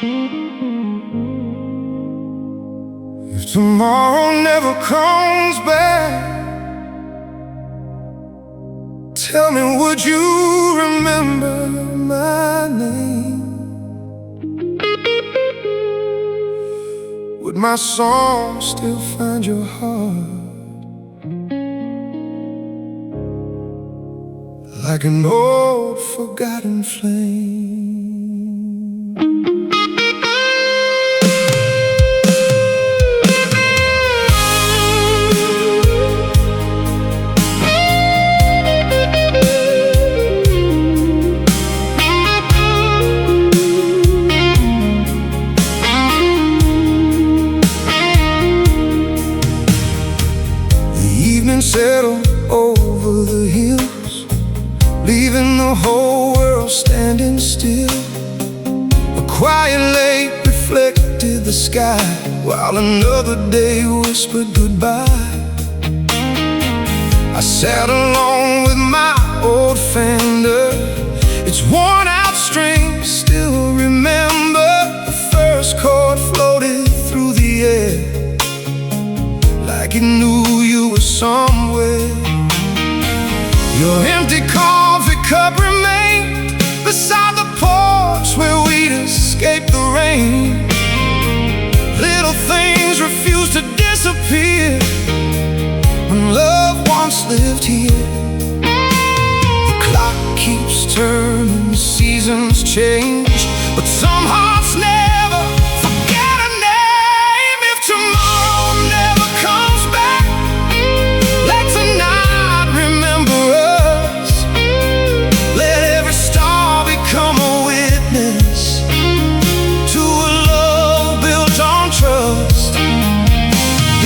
If tomorrow never comes back, tell me, would you remember my name? Would my song still find your heart like an old forgotten flame? Settle over the hills, leaving the whole world standing still. A quiet lake reflected the sky, while another day whispered goodbye. I sat alone with my old Fender, its worn out strings still remember. The first chord floated through the air like it knew you were somewhere. Your empty coffee cup remained beside the porch where we'd escaped the rain. Little things refuse to disappear when love once lived here. The clock keeps turning, the seasons change, but some hearts never forget a name. If tomorrow never comes back, let tonight remember us. Let every star become a witness to a love built on trust.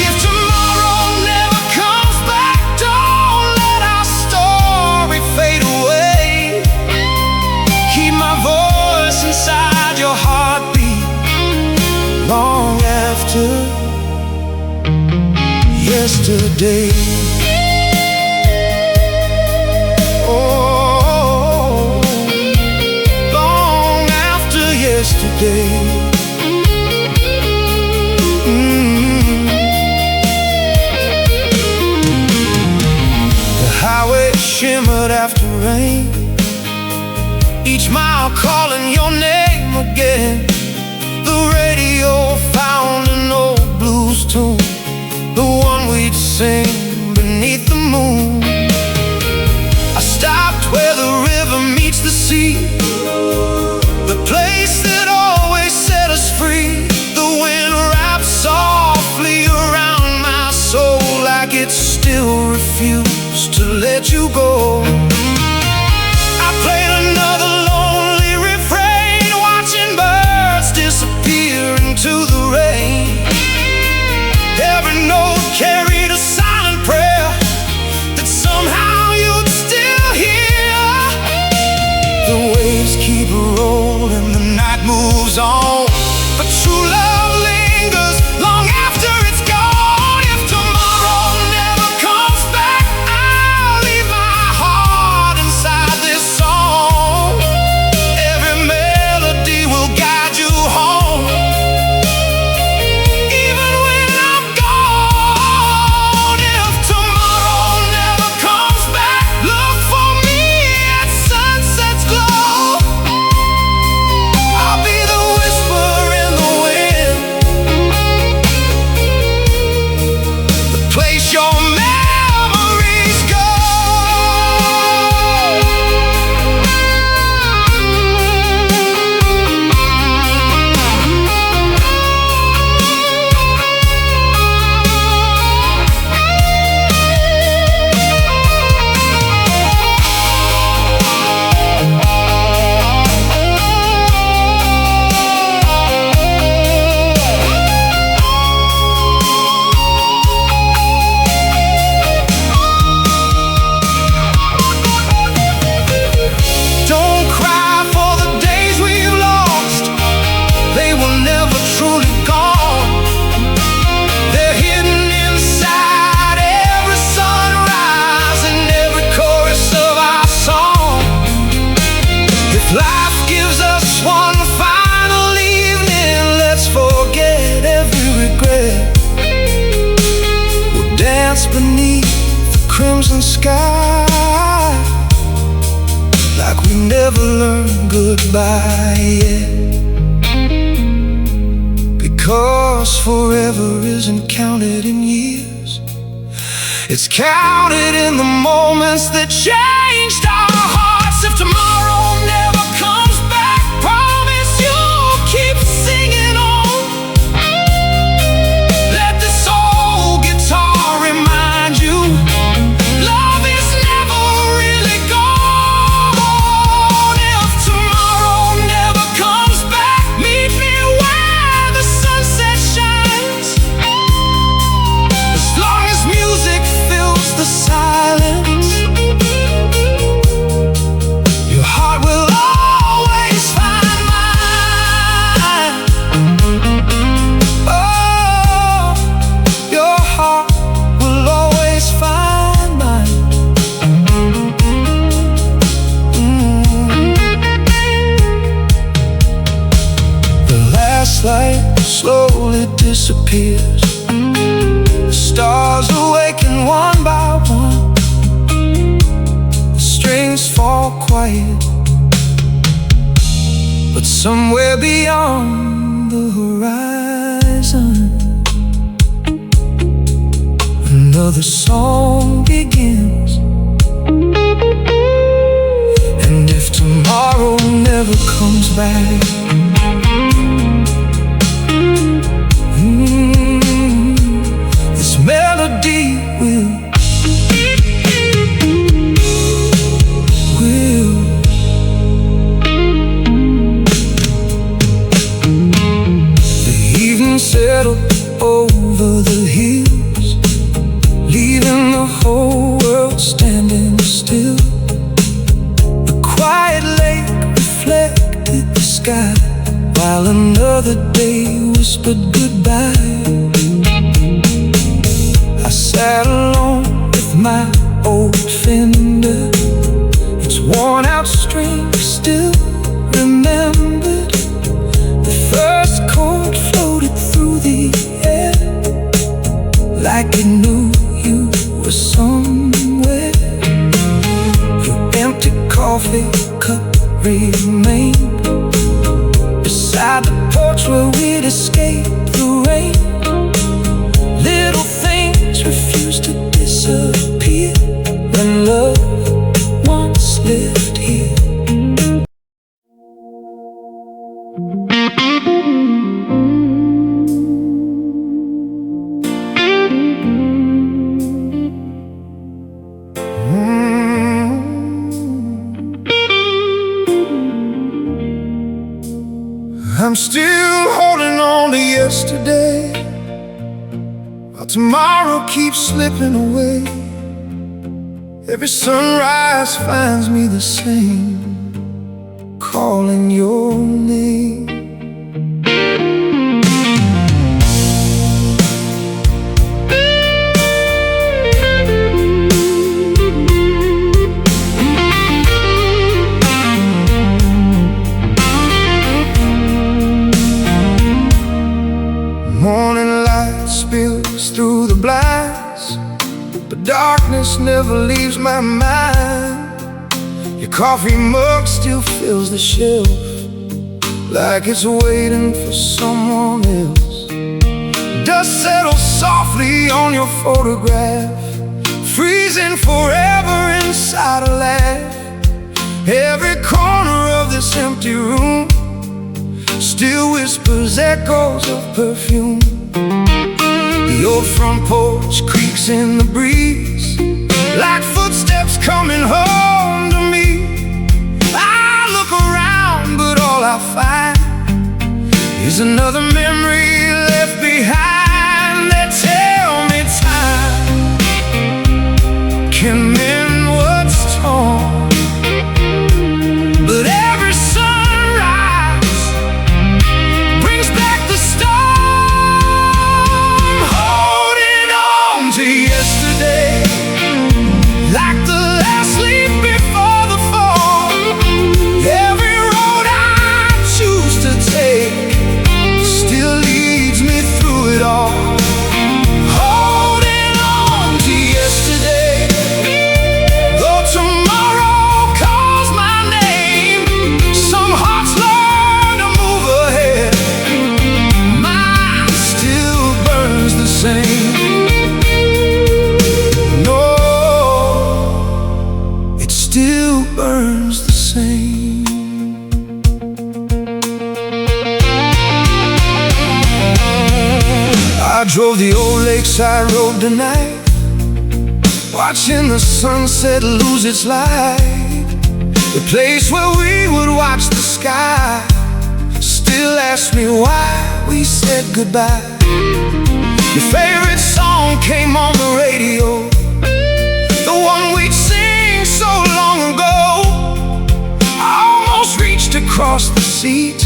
If tomorrow never comes back, don't let our story fade away. Keep my voice inside your heartbeat long after yesterday. Oh, long after yesterday. The highway shimmered after rain, each mile calling your name again. The radio found an old blues tune, the one we'd sing beneath the moon. I stopped where the river meets the sea, the place that always set us free. The wind wrapped softly around my soul like it still refused to let you go. I played another lonely refrain, watching birds disappear into the rain. Every note carried a silent prayer that somehow you'd still hear. The waves keep rolling, the night moves on, but true love lingers long after it's gone. If tomorrow never comes back, I'll leave my heart inside this song. Every melody will guide you home. Even when I'm gone, if tomorrow never comes back, look for me at sunset's glow. I'll be the whisper never learn goodbye yet, because forever isn't counted in years. It's counted in the moments that changed our hearts. If tomorrow never comes back, promise you'll keep singing on. Let this old guitar remind you, love is never really gone. If tomorrow never comes back, meet me where the sunset shines. As long as music fills the silence, your heart will always find mine. Oh, your heart will always find mine. The last light slowly disappears. The stars awaken one by one. The strings fall quiet, but somewhere beyond the horizon, another song begins. And if tomorrow never comes back, this melody will The evening settled over the hills, leaving the whole world standing still. The quiet lake reflected the sky, while another day whispered goodbye. I sat alone with my old Fender, its worn out strings still remembered. The first chord floated through the air, like it knew you were somewhere. Your empty coffee cup remained beside the porch where we'd escaped the rain. Little things refused to disappear when love once lived here. I'm still holding on to yesterday, while tomorrow keeps slipping away. Every sunrise finds me the same, calling your name. Morning light spills through the blinds, but darkness never leaves my mind. Your coffee mug still fills the shelf, like it's waiting for someone else. Dust settles softly on your photograph, freezing forever inside a laugh. Every corner of this empty room still whispers echoes of perfume. The old front porch creaks in the breeze, like footsteps coming home to me. I look around, but all I find is another memory left behind. They tell me time can mend what's torn, but every sunrise brings back the storm. Holding on to yesterday, like the last leaf before the fall. Every road I choose to take still leads drove the old lakeside road tonight, watching the sunset lose its light. The place where we would watch the sky still asks me why we said goodbye. Your favorite song came on the radio, the one we'd sing so long ago. I almost reached across the seat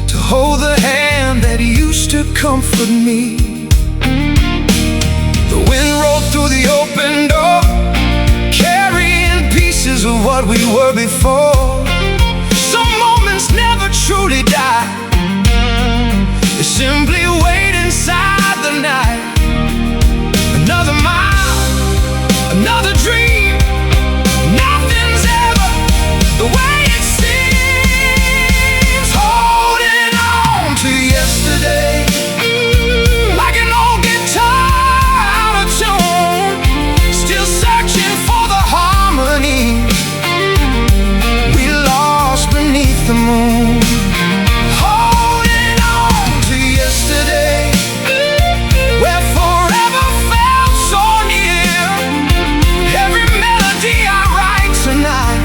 to hold the hand that used to comfort me. The wind rolled through the open door, carrying pieces of what we were before. Some moments never truly die, they simply wait inside the night. Another mile, another dream, nothing's ever the way it seems. Holding on to yesterday, like an old guitar out of tune, still searching for the harmony we lost beneath the moon. Holding on to yesterday, where forever felt so near. Every melody I write tonight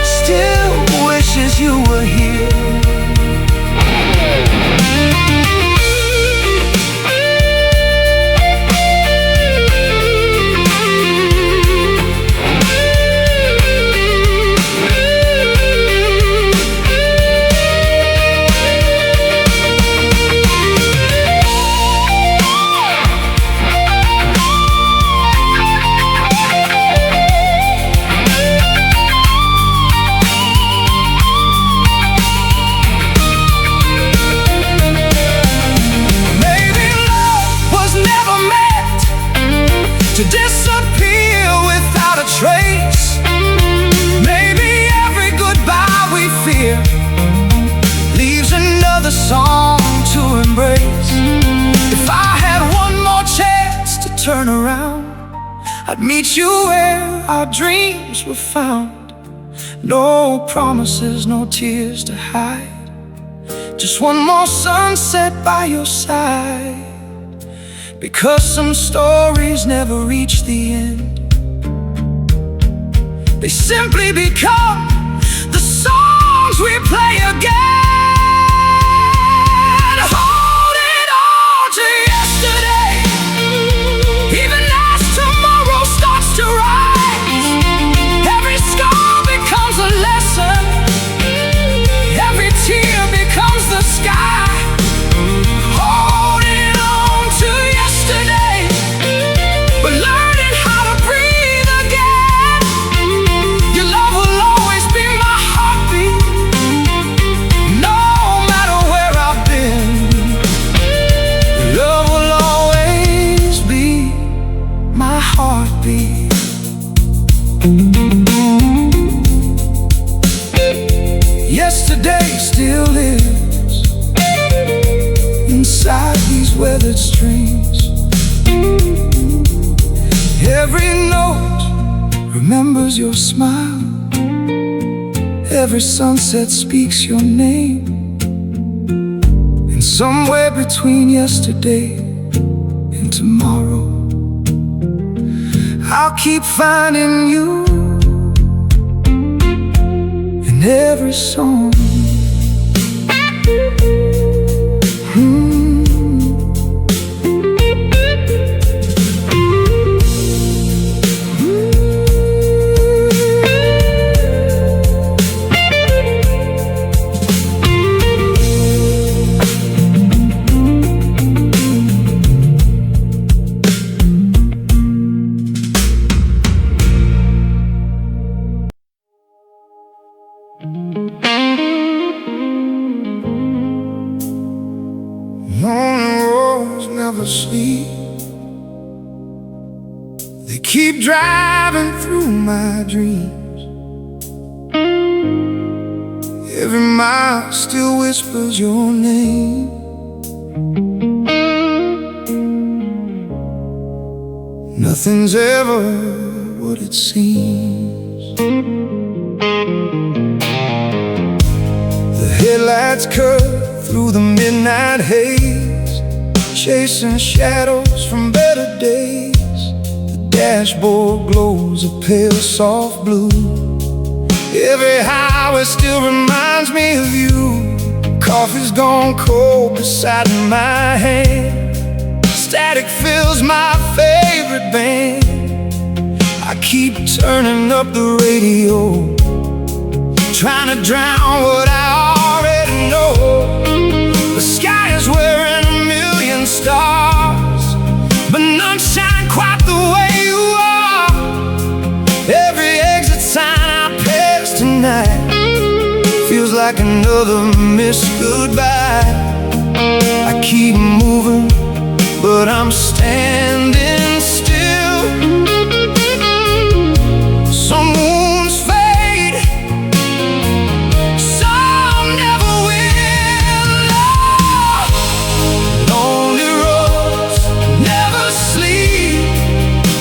still wishes you were here. To disappear without a trace. Maybe every goodbye we fear leaves another song to embrace. If I had one more chance to turn around, I'd meet you where our dreams were found. No promises, no tears to hide, just one more sunset by your side. Because some stories never reach the end, they simply become the songs we play again. Holding on to yesterday, even as tomorrow starts to rise. Every scar becomes a lesson, every tear becomes the sky. But learning how to breathe again. Your love will always be my heartbeat, no matter where I've been. Your love will always be my heartbeat. Yesterday still lives inside these weathered streams. Every note remembers your smile, every sunset speaks your name. And somewhere between yesterday and tomorrow, I'll keep finding you in every song. Lonely roads never sleep, they keep driving through my dreams. Every mile still whispers your name. Nothing's ever what it seems. The headlights curve through the midnight haze, chasing shadows from better days. The dashboard glows a pale soft blue. Every highway still reminds me of you. Coffee's gone cold beside my hand. Static fills my favorite band. I keep turning up the radio, trying to drown what I already know. The sky is wearing a million stars, but none shine quite the way you are. Every exit sign I pass tonight feels like another missed goodbye. I keep moving, but I'm standing still. Some wounds fade, some never will. Lonely roads never sleep.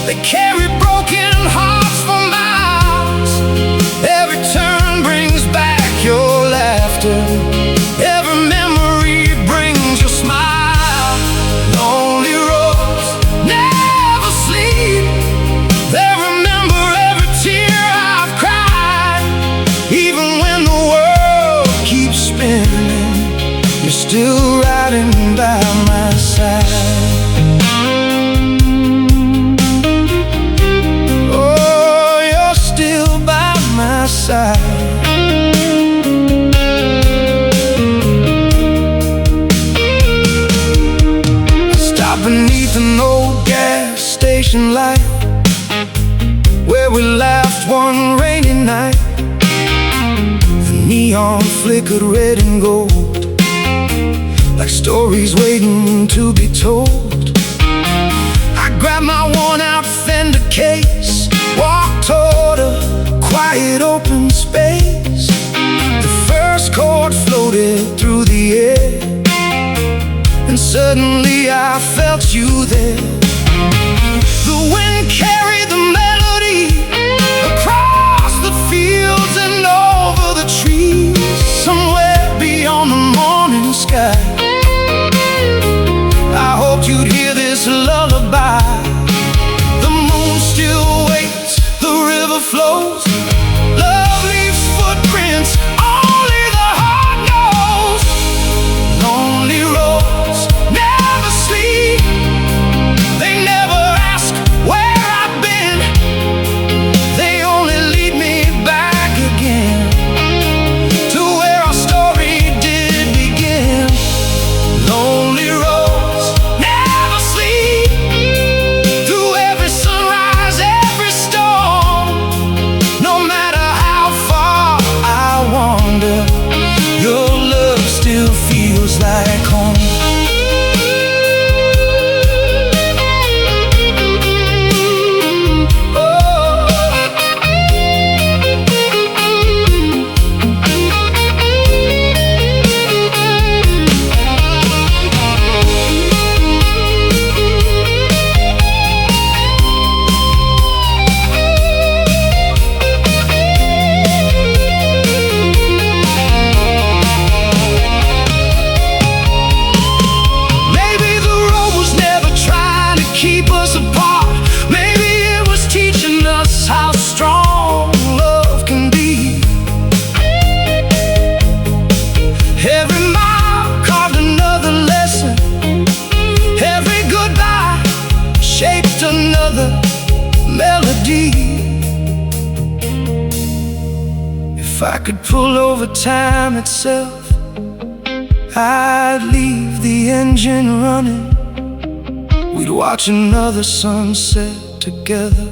They carry broken hearts for miles. Every turn brings back your laughter. Every memory brings your smile. Lonely roads never sleep. They remember every tear I've cried. Even when the world keeps spinning, you're still riding by my side. Oh, you're still by my side. Beneath an old gas station light, where we laughed one rainy night. The neon flickered red and gold, like stories waiting to be told. I grabbed my worn-out Fender case, walked toward a quiet open space. The first chord floated through the air, and suddenly I felt you there. The wind carried the melody across the fields and over the trees. Somewhere beyond the morning sky, I hoped you'd hear this lullaby. The moon still waits, the river flows. Love leaves footprints only the heart knows. Lonely roads never sleep. They never ask where I've been. They only lead me back again to where our story did begin. Lonely roads never sleep. Through every sunrise, every storm, no matter how far I wander, your love still feels like home. Maybe the road was never trying to keep us apart. Maybe it was teaching us how strong love can be. Every mile carved another lesson. Every goodbye shaped another melody. If I could pull over time itself, I'd leave the engine running. We'd watch another sunset together,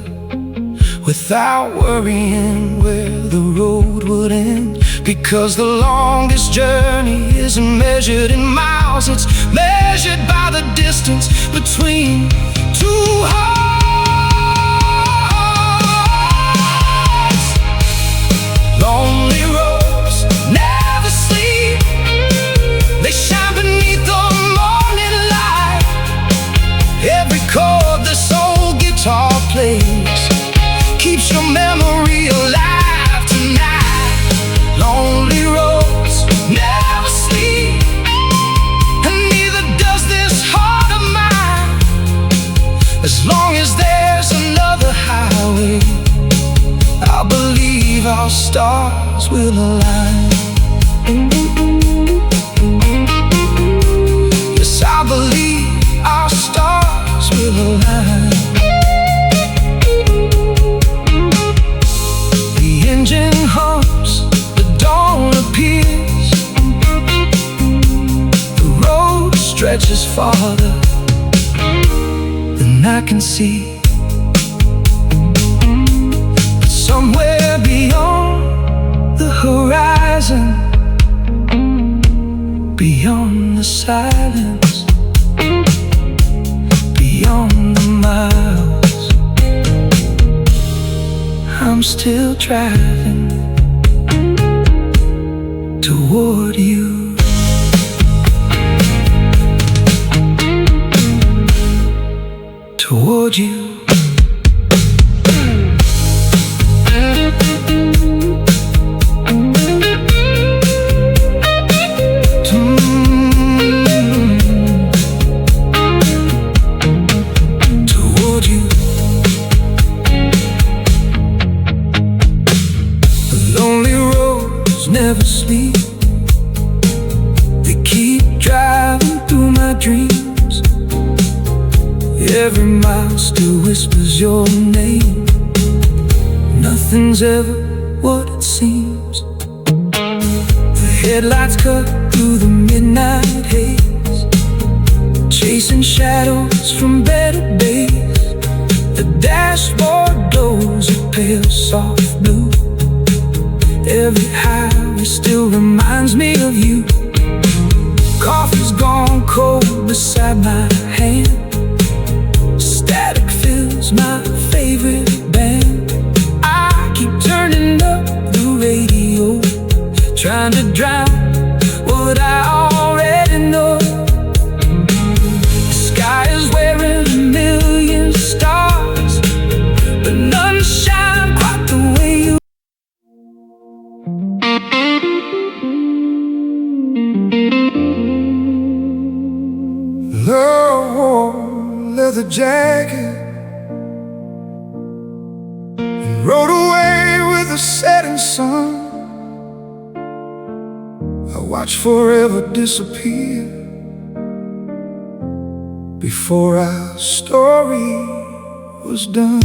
without worrying where the road would end. Because the longest journey isn't measured in miles, it's measured by the distance between two hearts. Lonely roads never sleep. They shine beneath the morning light. Every chord this old guitar plays keeps your memory alive tonight. Lonely roads never sleep, and neither does this heart of is farther than I can see. But somewhere beyond the horizon, beyond the silence, beyond the miles, I'm still driving toward you. Toward you. Toward you. The lonely roads never sleep. They keep driving through my dreams. Every mile still whispers your name. Nothing's ever what it seems. The headlights cut through the midnight haze, chasing shadows from better days. The dashboard glows a pale soft blue. Every highway still reminds me of you. Coffee's gone cold beside my hand. Static fills my favorite band. I keep turning up the radio, trying to drown what I already know. The sky is wearing a million stars, but none shine quite the way you. Low leather jacket, and rode away with the setting sun. I watched forever disappear before our story was done.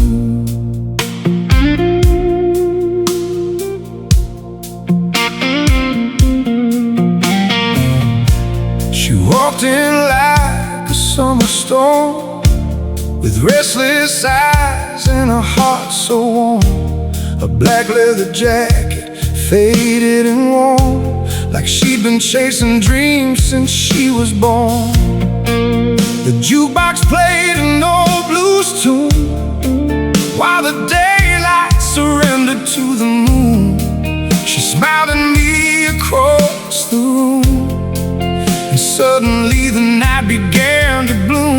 She walked in like a summer storm, with restless eyes and a heart so warm. A black leather jacket, faded and worn, like she'd been chasing dreams since she was born. The jukebox played an old blues tune, while the daylight surrendered to the moon. She smiled at me across the room, and suddenly the night began to bloom.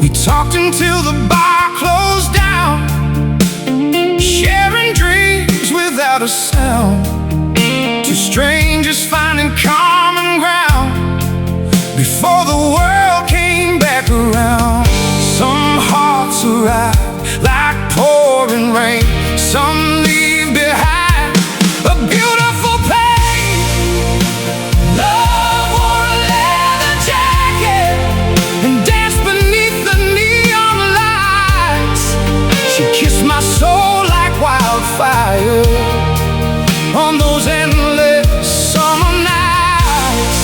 We talked until the bar closed down, sharing dreams without a sound. Two strangers finding common ground before the world came back around. Some hearts arrive like pouring rain, some leave behind a beautiful pain. Love wore a leather jacket and danced beneath the neon lights. She kissed my soul like wildfire on those endless summer nights.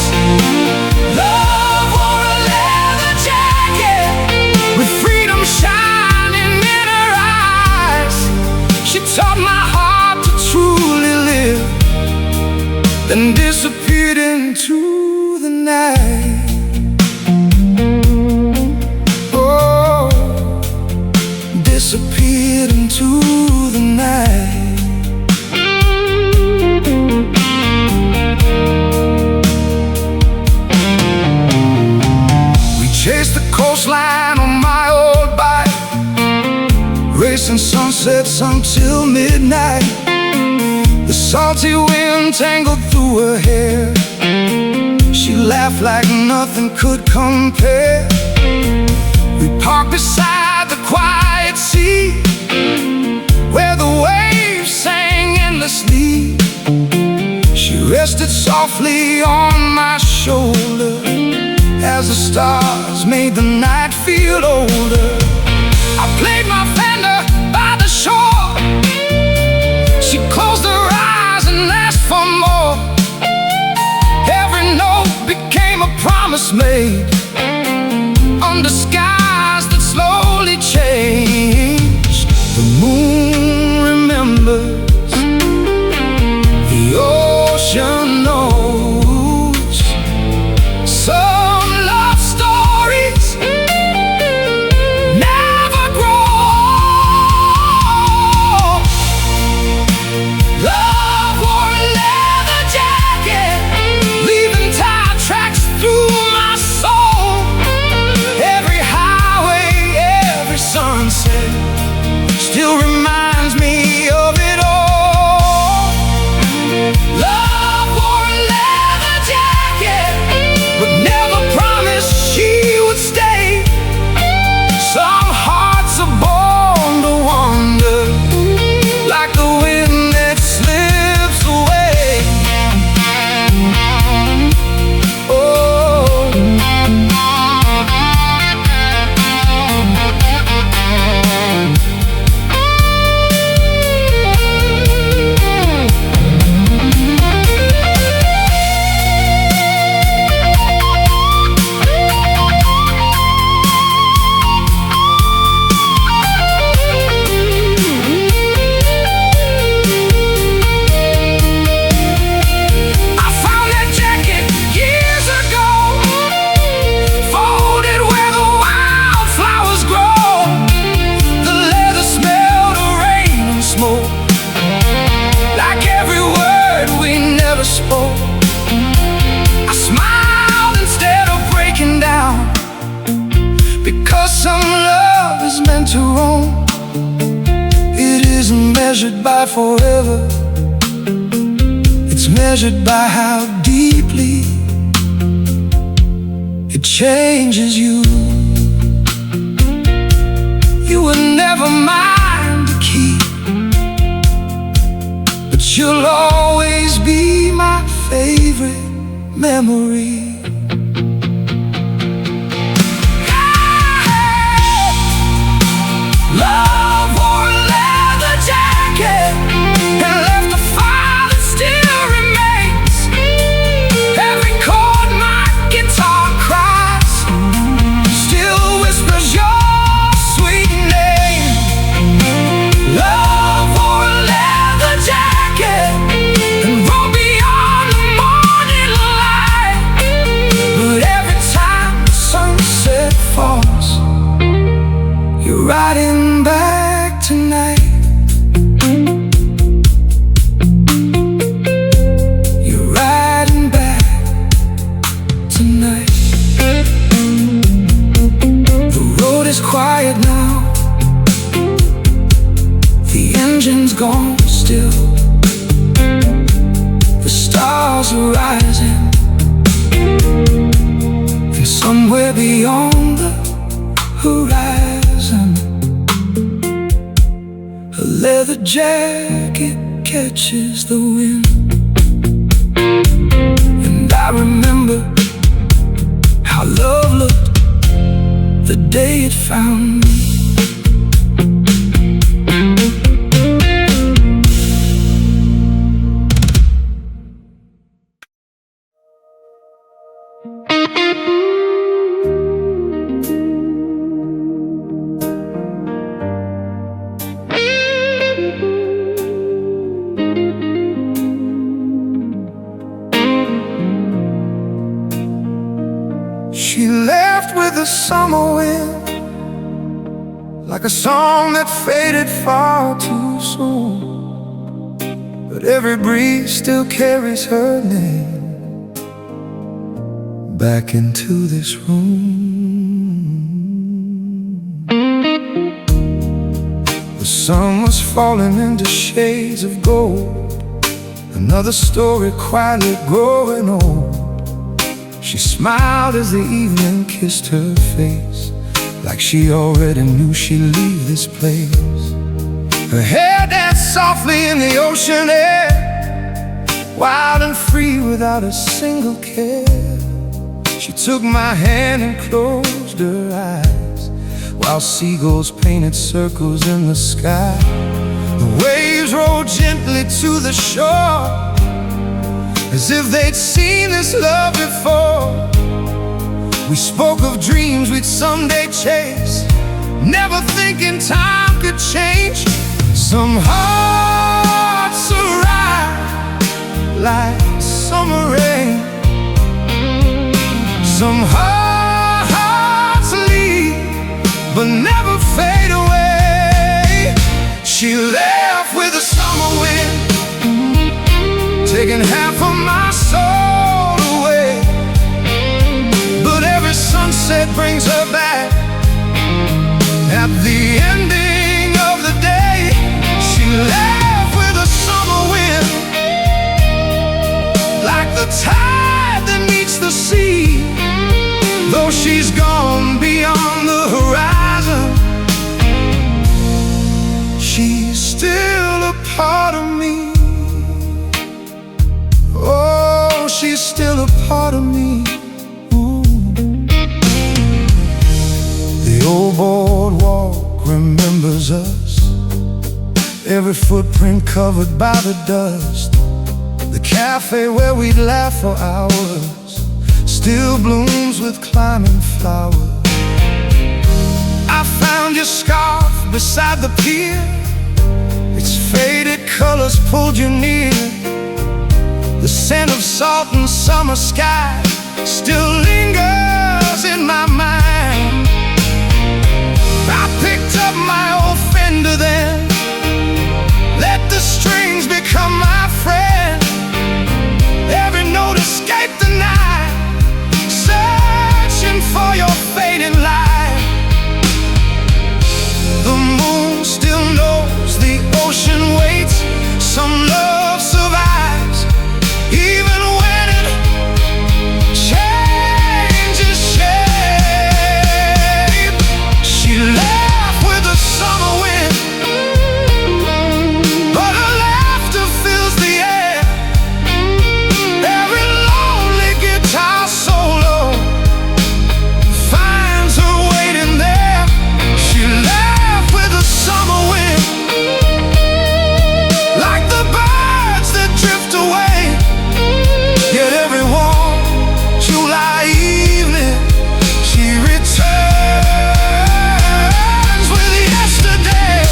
Love wore a leather jacket with freedom shining in her eyes. She taught my heart to truly live, then disappeared into the night. Oh, disappeared into the night. Chased the coastline on my old bike, racing sunsets until midnight. The salty wind tangled through her hair. She laughed like nothing could compare. We parked beside the quiet sea, where the waves sang endlessly. She rested softly on my shoulder as the stars made the night feel older. I played my Fender by the shore. She closed her eyes and asked for more. Every note became a promise. promise made under skies that slowly change. The moon remembers, the ocean knows. Some love stories never grow. Love wore a leather jacket, leaving tire tracks through my soul. Every highway, every sunset still reminds me of it all. Love wore a leather jacket, but never promised she would stay. Some hearts are born to wander, like the wind that slips away. Oh, I found that jacket years ago, folded where the wildflowers grow. The leather smelled of rain and smoke, like every word we never spoke. I smiled instead of breaking down, because some love is meant to roam. It isn't measured by forever, it's measured by how deeply it changes you. You were never mine to keep, but you'll always be my favorite memory. Love wore a leather jacket and left a fire that still remains. Every chord my guitar cries still whispers your sweet name. Love wore a leather jacket and rode beyond the morning light. But every time the sunset falls, you're riding back tonight. You're riding back tonight. The road is quiet now, the engine's gone still. The stars are rising, and somewhere beyond the horizon, a leather jacket catches the wind. And I remember how love looked the day it found me. She left with the summer wind, like a song that faded far too soon. But every breeze still carries her name back into this room. The sun was falling into shades of gold, another story quietly growing old. She smiled as the evening kissed her face, like she already knew she'd leave this place. Her hair danced softly in the ocean air, wild and free without a single care. She took my hand and closed her eyes, while seagulls painted circles in the sky. The waves rolled gently to the shore, as if they'd seen this love before. We spoke of dreams we'd someday chase, never thinking time could change. Some hearts arrive like summer rain, some hearts leave but never fade away. She left with the summer wind, taking half of my soul away. But every sunset brings her back. At the ending of the day, she left with a summer wind, like the tide that meets the sea. Though she's gone beyond the horizon, she's still a part of me. Oh, she's still a part of me. Ooh. The old boardwalk remembers us, every footprint covered by the dust. The cafe where we'd laugh for hours still blooms with climbing flowers. I found your scarf beside the pier, its faded colors pulled you near. The scent of salt and summer sky still lingers in my mind. I picked up my old Fender then, let the strings become my friend. Every note escaped the night, searching for your fading light. The moon still knows the ocean waits. Some love survives even when it changes shape. She left with the summer wind, but her laughter fills the air. Every lonely guitar solo finds her waiting there. She left with the summer wind, like the birds that drift away. Yet every warm July evening, she returns with yesterday.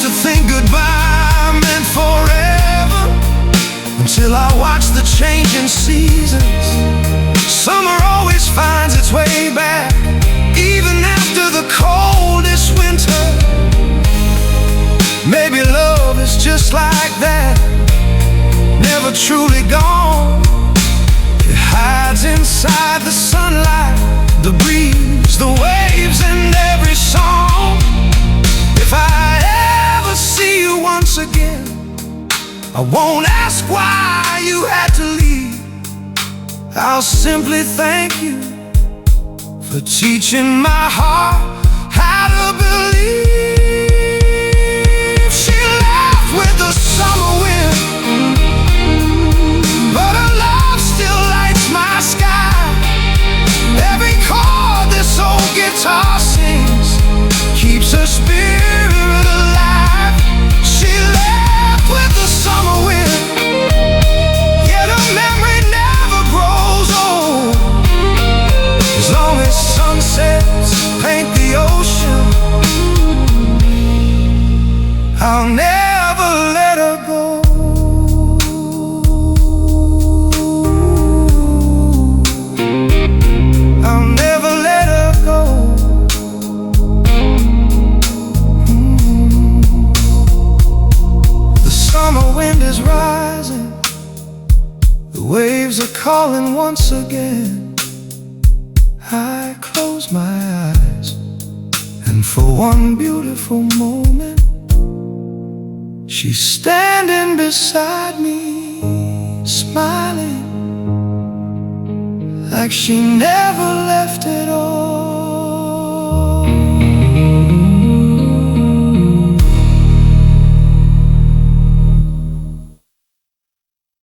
To think goodbye meant forever, until I watched the changing seasons. Summer always finds its way back, even after the coldest winter. Maybe love is just like that, never truly gone. It hides inside the sunlight, the breeze, the waves, and every song. If I ever see you once again, I won't ask why you had to leave. I'll simply thank you for teaching my heart how to believe. She left with the summer wind, but her love still lights my sky. Every chord this old guitar sings keeps her spirit alive. She left with the summer wind, yet her memory never grows old. As long as sunsets paint the ocean, I'll never let her go. I'll never let her go. Summer wind is rising, the waves are calling once again. I close my eyes, and for one beautiful moment, she's standing beside me, smiling like she never left at all.